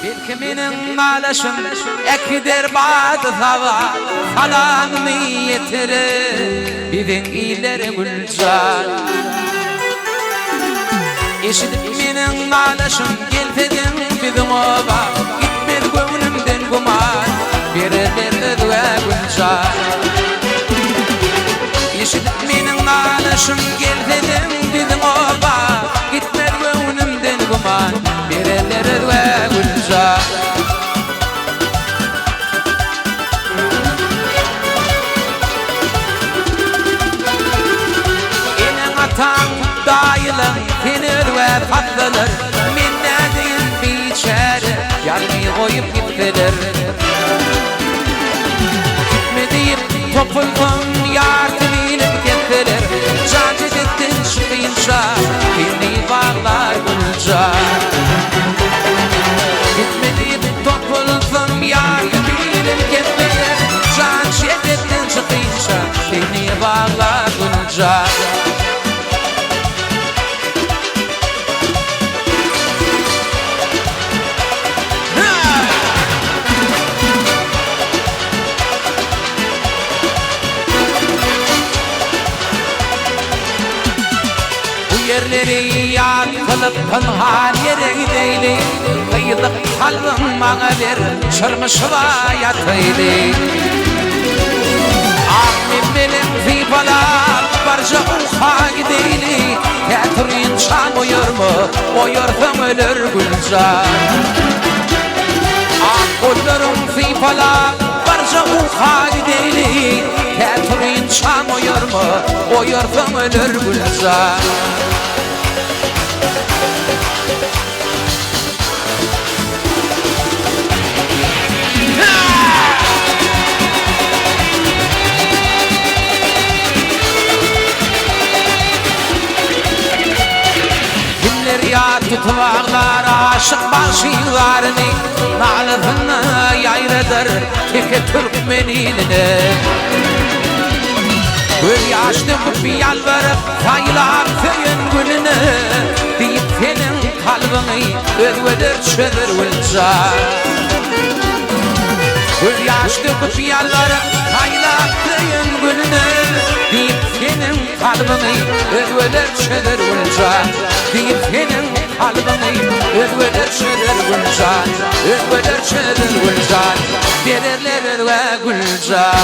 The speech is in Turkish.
Belki benim nalaşım ekdir bazı hava Falanımı yetirir bir ileri gülcan Eşidip benim nalaşım geltedim bizim oba Gitmedi gönlümden guman birileri ve gülcan Eşidip benim nalaşım geltedim bizim oba Gitmedi gönlümden guman birileri ve gülcan Enin atan dayılın tenir ve tatlılar Minnedin biçeri yarmayı koyup gittiler Gitmediyip topuldum yardım ilip gittiler Cancı gittin çıkınca beni bağlar gülca Gitmediyip topuldum yardım ilip gittiler Cancı gittin çıkınca beni bağlar gülca Yerleri yakılıp pınhan yere gideyli Kıyılık kalbim bana ver çırmışıva yataylı Ahmet benim fipalar barca uha gideyli Teatrin çam uyur mu? Uyursam ölür gülcan Ah kullarım fipalar barca uha gideyli Teatrin çam uyur mu? Uyursam ölür gülcan Ya tutvağlar aşık başılarını Nalızını yayradır teke Türkmenine Gül yaşlı bir yalvarıp sayılar köyün gülünü Deyip senin kalbini ödvedir çödır vılcar Gül yaşlı bir yalvarıp sayılar köyün gülünü Deyip senin kalbini ödvedir çödır vılcar Deyip senin kalbini ödvedir çödır vılcar Ödvedir çödır vılcar Verirler ve gülcar